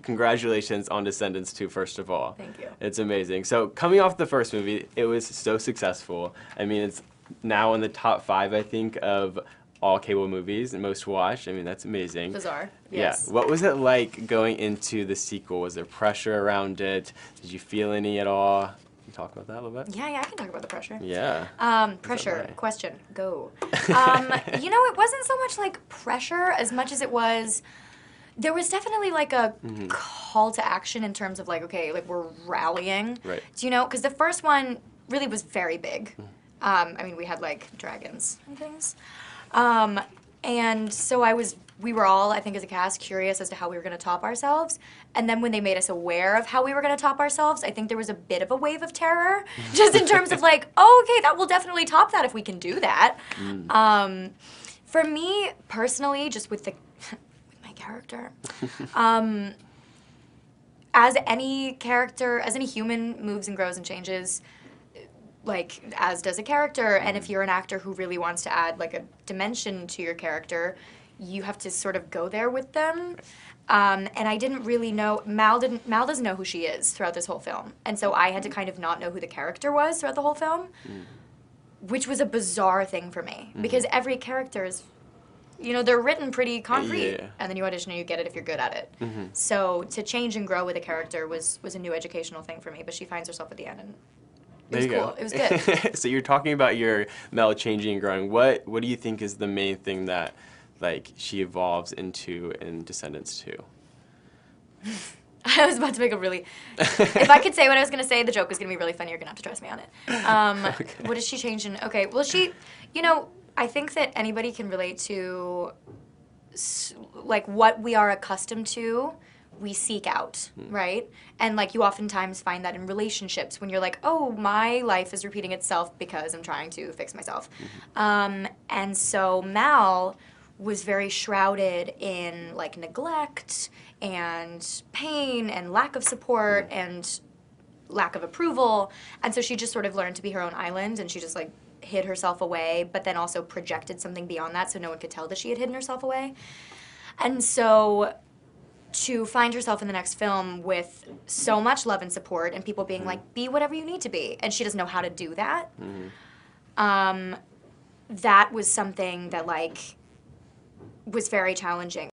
congratulations on Descendants 2, first of all. Thank you. It's amazing. So coming off the first movie, it was so successful. I mean, it's now in the top 5, I think, of all cable movies and most watched. I mean, that's amazing. Bizarre. Yes. Yeah. What was it like going into the sequel? Was there pressure around it? Did you feel any at all? Can you talk about that a little bit? Yeah, I can talk about the pressure. Yeah. Pressure. Question. Go. You know, it wasn't so much like pressure as much as it was. There was definitely like a call to action in terms of like, okay, like we're rallying. Right. Do you know? Because the first one really was very big. I mean, we had like dragons and things. And so we were all, I think as a cast, curious as to how we were going to top ourselves. And then when they made us aware of how we were going to top ourselves, I think there was a bit of a wave of terror, just in terms of like, oh, okay, that will definitely top that if we can do that. For me, personally, just with my character, as any character, as any human moves and grows and changes, like, as does a character, and if you're an actor who really wants to add, like, a dimension to your character, you have to sort of go there with them. And I didn't really know, Mal doesn't know who she is throughout this whole film. And so I had to kind of not know who the character was throughout the whole film, which was a bizarre thing for me. Because every character is, you know, they're written pretty concrete. Yeah. And then you audition and you get it if you're good at it. So to change and grow with a character was a new educational thing for me. But she finds herself at the end, and it was cool. It was good. So you're talking about your Mel changing and growing. What do you think is the main thing that, like, she evolves into in Descendants 2? I was about to make a really... If I could say what I was going to say, the joke was going to be really funny. You're going to have to trust me on it. Okay. What does she change in... Okay, well, you know, I think that anybody can relate to, like, what we are accustomed to, we seek out, right? And, like, you oftentimes find that in relationships when you're like, oh, my life is repeating itself because I'm trying to fix myself. And so Mal was very shrouded in, like, neglect and pain and lack of support and lack of approval. And so she just sort of learned to be her own island, and she just, like, hid herself away, but then also projected something beyond that so no one could tell that she had hidden herself away. And so to find herself in the next film with so much love and support and people being like, be whatever you need to be, and she doesn't know how to do that, that was something that, like, was very challenging.